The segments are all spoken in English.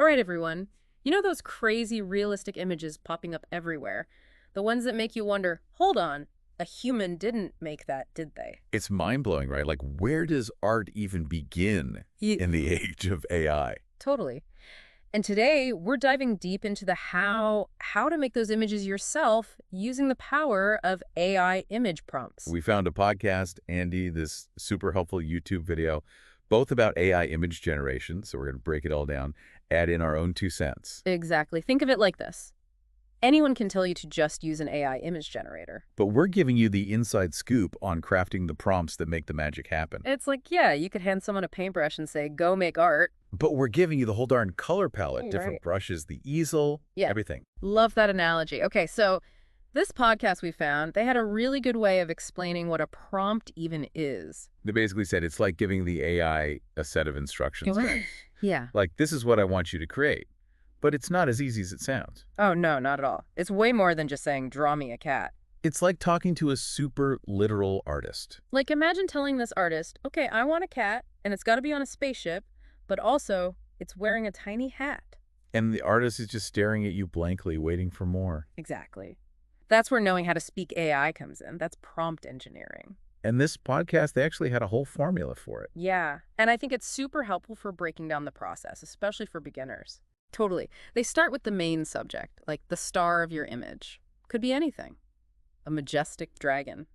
All right, everyone. You know those crazy realistic images popping up everywhere? The ones that make you wonder, hold on, a human didn't make that, did they? It's mind-blowing, right? Like, where does art even begin in the age of AI? Totally. And today, we're diving deep into the how to make those images yourself using the power of AI image prompts. We found a podcast, Andy, this super helpful YouTube video, both about AI image generation, so we're going to break it all down, add in our own 2 cents. Exactly. Think of it like this. Anyone can tell you to just use an AI image generator. But we're giving you the inside scoop on crafting the prompts that make the magic happen. It's like, yeah, you could hand someone a paintbrush and say, go make art. But we're giving you the whole darn color palette, different brushes, the easel, everything. Love that analogy. Okay, so this podcast we found, they had a really good way of explaining what a prompt even is. They basically said it's like giving the AI a set of instructions. Yeah. Like, this is what I want you to create. But it's not as easy as it sounds. Oh, no, not at all. It's way more than just saying, draw me a cat. It's like talking to a super literal artist. Like, imagine telling this artist, okay, I want a cat, and it's got to be on a spaceship, but also it's wearing a tiny hat. And the artist is just staring at you blankly, waiting for more. Exactly. That's where knowing how to speak AI comes in. That's prompt engineering. And this podcast, they actually had a whole formula for it. Yeah, and I think it's super helpful for breaking down the process, especially for beginners. Totally. They start with the main subject, like the star of your image. Could be anything. A majestic dragon,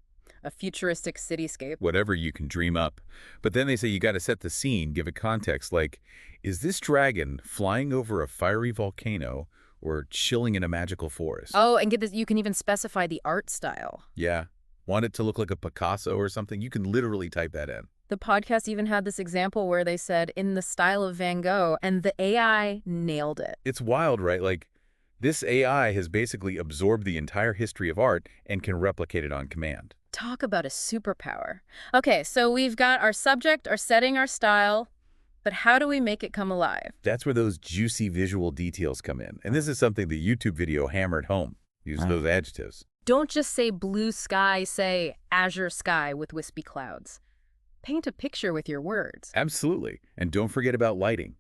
a futuristic cityscape. Whatever you can dream up. But then they say you got to set the scene, give it context, like, is this dragon flying over a fiery volcano or chilling in a magical forest? Oh, and get this, you can even specify the art style. Yeah. Want it to look like a Picasso or something? You can literally type that in. The podcast even had this example where they said, in the style of Van Gogh, and the AI nailed it. It's wild, right? Like, this AI has basically absorbed the entire history of art and can replicate it on command. Talk about a superpower. Okay, so we've got our subject, our setting, our style, but how do we make it come alive? That's where those juicy visual details come in. And this is something the YouTube video hammered home. Use those adjectives. Don't just say blue sky, say azure sky with wispy clouds. Paint a picture with your words. Absolutely. And don't forget about lighting.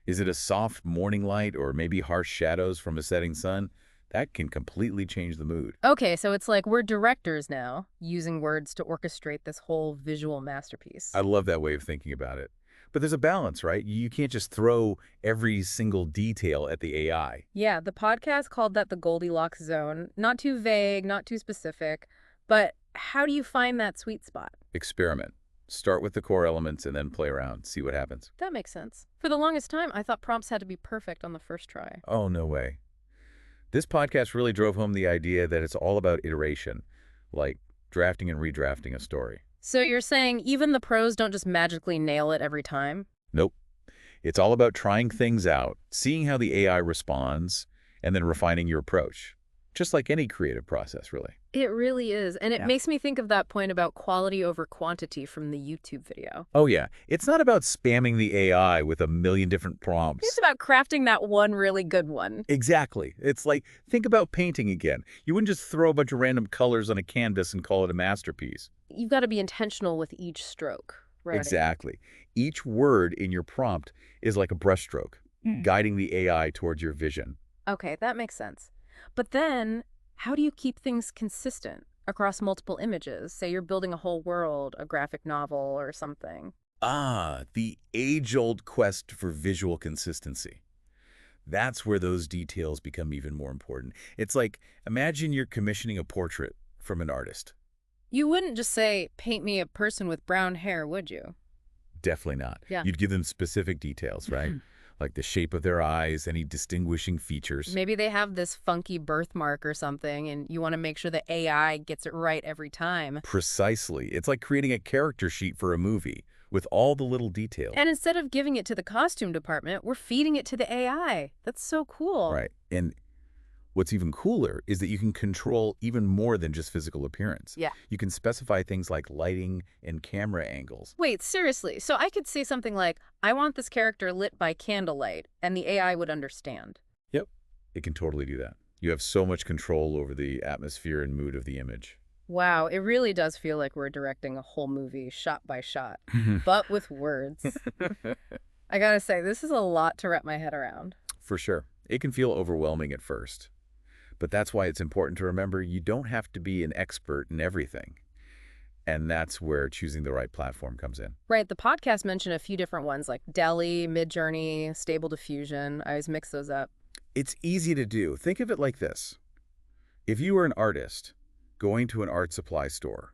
Is it a soft morning light or maybe harsh shadows from a setting sun? That can completely change the mood. Okay, so it's like we're directors now, using words to orchestrate this whole visual masterpiece. I love that way of thinking about it. But there's a balance, right? You can't just throw every single detail at the AI. Yeah, the podcast called that the Goldilocks zone. Not too vague, not too specific, but how do you find that sweet spot? Experiment. Start with the core elements and then play around, see what happens. That makes sense. For the longest time, I thought prompts had to be perfect on the first try. Oh, no way. This podcast really drove home the idea that it's all about iteration, like drafting and redrafting a story. So you're saying even the pros don't just magically nail it every time? Nope. It's all about trying things out, seeing how the AI responds, and then refining your approach. Just like any creative process, really. It really is. And it makes me think of that point about quality over quantity from the YouTube video. Oh, yeah. It's not about spamming the AI with a million different prompts. It's about crafting that one really good one. Exactly. It's like, think about painting again. You wouldn't just throw a bunch of random colors on a canvas and call it a masterpiece. You've got to be intentional with each stroke. Right? Exactly. Each word in your prompt is like a brushstroke, guiding the AI towards your vision. Okay, that makes sense. But then, how do you keep things consistent across multiple images? Say you're building a whole world, a graphic novel or something. Ah, the age-old quest for visual consistency. That's where those details become even more important. It's like, imagine you're commissioning a portrait from an artist. You wouldn't just say, paint me a person with brown hair, would you? Definitely not. Yeah. You'd give them specific details, right? Like the shape of their eyes, any distinguishing features. Maybe they have this funky birthmark or something, and you want to make sure the AI gets it right every time. Precisely. It's like creating a character sheet for a movie with all the little details. And instead of giving it to the costume department, we're feeding it to the AI. That's so cool. Right. And what's even cooler is that you can control even more than just physical appearance. Yeah. You can specify things like lighting and camera angles. Wait, seriously? So I could say something like, I want this character lit by candlelight, and the AI would understand. Yep. It can totally do that. You have so much control over the atmosphere and mood of the image. Wow, it really does feel like we're directing a whole movie shot by shot, but with words. I gotta say, this is a lot to wrap my head around. for sure. It can feel overwhelming at first. But that's why it's important to remember you don't have to be an expert in everything. And that's where choosing the right platform comes in. Right. The podcast mentioned a few different ones like DALL, MidJourney, Stable Diffusion. I always mix those up. It's easy to do. Think of it like this. If you were an artist going to an art supply store,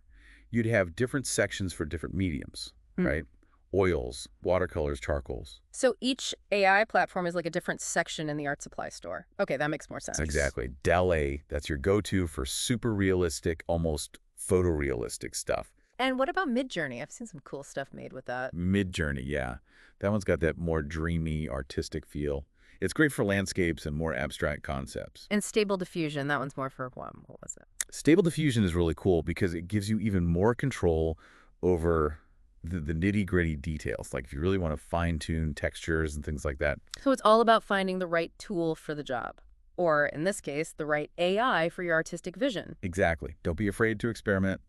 you'd have different sections for different mediums, right? Oils, watercolors, charcoals. So each AI platform is like a different section in the art supply store. Okay, that makes more sense. Exactly. DALL, that's your go-to for super realistic, almost photorealistic stuff. And what about MidJourney? I've seen some cool stuff made with that. MidJourney, yeah. That one's got that more dreamy, artistic feel. It's great for landscapes and more abstract concepts. And Stable Diffusion, that one's more for what was it? Stable Diffusion is really cool because it gives you even more control over the nitty-gritty details. Like if you really want to fine-tune textures and things like that. So it's all about finding the right tool for the job. Or, in this case, the right AI for your artistic vision. Exactly. Don't be afraid to experiment.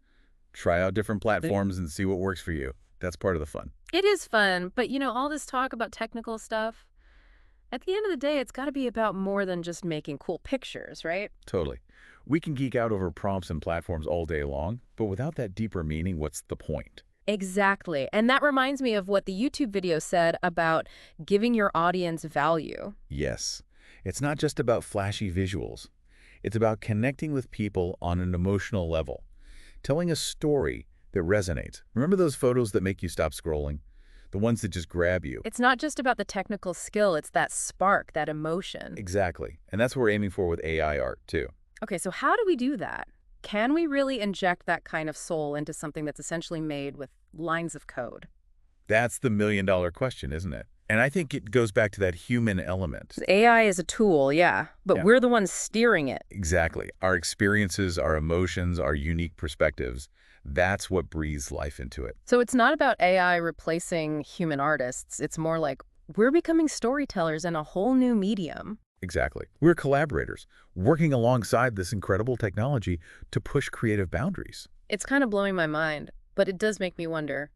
Try out different platforms and see what works for you. That's part of the fun. It is fun, but all this talk about technical stuff, at the end of the day, it's got to be about more than just making cool pictures, right? Totally. We can geek out over prompts and platforms all day long, but without that deeper meaning, what's the point? Exactly. And that reminds me of what the YouTube video said about giving your audience value. Yes. It's not just about flashy visuals. It's about connecting with people on an emotional level, telling a story that resonates. Remember those photos that make you stop scrolling? The ones that just grab you? It's not just about the technical skill, it's that spark, that emotion. Exactly. And that's what we're aiming for with AI art, too. Okay, so how do we do that? Can we really inject that kind of soul into something that's essentially made with lines of code? That's the million-dollar question, isn't it? And I think it goes back to that human element. AI is a tool, yeah, but we're the ones steering it. Exactly. Our experiences, our emotions, our unique perspectives, that's what breathes life into it. So it's not about AI replacing human artists. It's more like we're becoming storytellers in a whole new medium. Exactly. We're collaborators, working alongside this incredible technology to push creative boundaries. It's kind of blowing my mind, but it does make me wonder,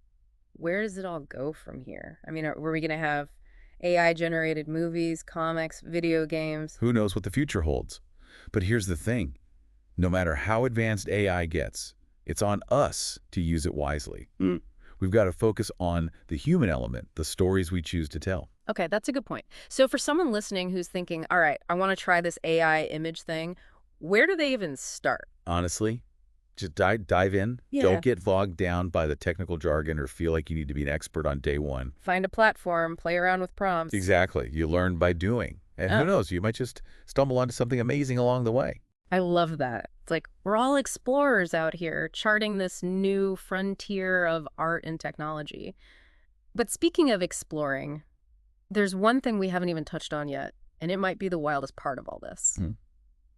where does it all go from here? I mean, were we going to have AI-generated movies, comics, video games? Who knows what the future holds? But here's the thing. No matter how advanced AI gets, it's on us to use it wisely. We've got to focus on the human element, the stories we choose to tell. Okay, that's a good point. So for someone listening who's thinking, all right, I want to try this AI image thing, where do they even start? Honestly, just dive in. Yeah. Don't get bogged down by the technical jargon or feel like you need to be an expert on day one. Find a platform, play around with prompts. Exactly. You learn by doing. And who knows, you might just stumble onto something amazing along the way. I love that. It's like we're all explorers out here charting this new frontier of art and technology. But speaking of exploring, there's one thing we haven't even touched on yet, and it might be the wildest part of all this.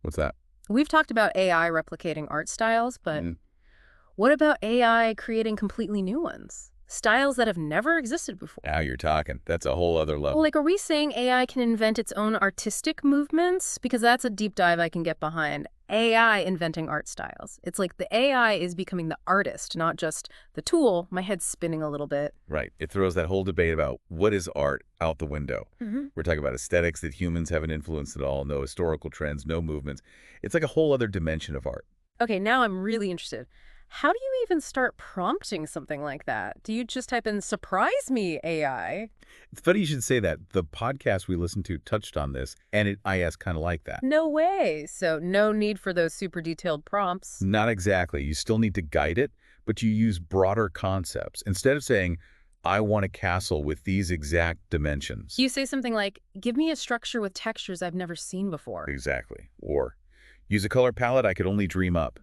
What's that? We've talked about AI replicating art styles, but what about AI creating completely new ones? Styles that have never existed before. Now you're talking. That's a whole other level. Well, like, are we saying AI can invent its own artistic movements? Because that's a deep dive I can get behind. AI inventing art styles. It's like the AI is becoming the artist, not just the tool. My head's spinning a little bit. Right. It throws that whole debate about what is art out the window. We're talking about aesthetics that humans haven't influenced at all, no historical trends, no movements. It's like a whole other dimension of art. Okay, now I'm really interested. How do you even start prompting something like that? Do you just type in "surprise me, AI"? It's funny you should say that. The podcast we listened to touched on this, and I asked kind of like that. No way. So no need for those super detailed prompts. Not exactly. You still need to guide it, but you use broader concepts. Instead of saying, I want a castle with these exact dimensions. You say something like, give me a structure with textures I've never seen before. Exactly. Or, use a color palette I could only dream up.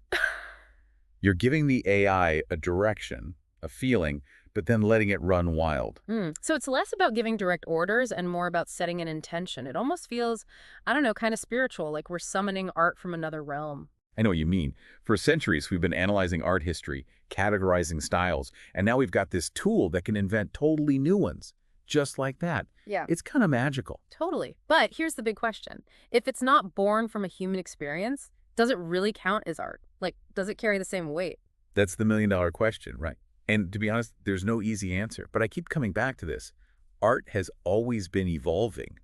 You're giving the AI a direction, a feeling, but then letting it run wild. So it's less about giving direct orders and more about setting an intention. It almost feels, I don't know, kind of spiritual, like we're summoning art from another realm. I know what you mean. For centuries, we've been analyzing art history, categorizing styles, and now we've got this tool that can invent totally new ones, just like that. Yeah. It's kind of magical. Totally. But here's the big question. If it's not born from a human experience, does it really count as art? Like, does it carry the same weight? That's the million-dollar question, right? And to be honest, there's no easy answer, but I keep coming back to this. Art has always been evolving.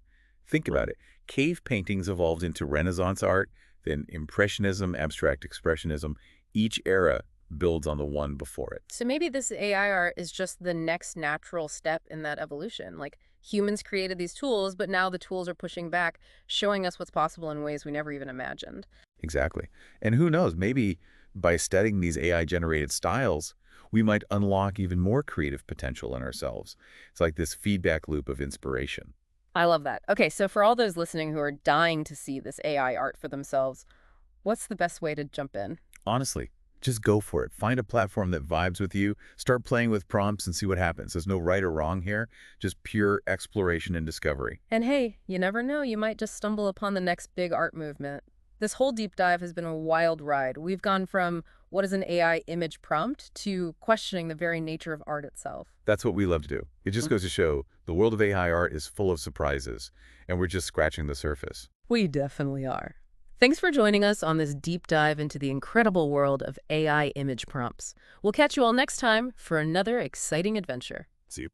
Think about it. Cave paintings evolved into Renaissance art, then Impressionism, Abstract Expressionism. Each era builds on the one before it. So maybe this AI art is just the next natural step in that evolution. Like humans created these tools, but now the tools are pushing back, showing us what's possible in ways we never even imagined. Exactly. And who knows, maybe by studying these AI-generated styles, we might unlock even more creative potential in ourselves. It's like this feedback loop of inspiration. I love that. Okay, so for all those listening who are dying to see this AI art for themselves, what's the best way to jump in? Honestly, just go for it. Find a platform that vibes with you. Start playing with prompts and see what happens. There's no right or wrong here, just pure exploration and discovery. And hey, you never know, you might just stumble upon the next big art movement. This whole deep dive has been a wild ride. We've gone from what is an AI image prompt to questioning the very nature of art itself. That's what we love to do. It just goes to show the world of AI art is full of surprises, and we're just scratching the surface. We definitely are. Thanks for joining us on this deep dive into the incredible world of AI image prompts. We'll catch you all next time for another exciting adventure. See you.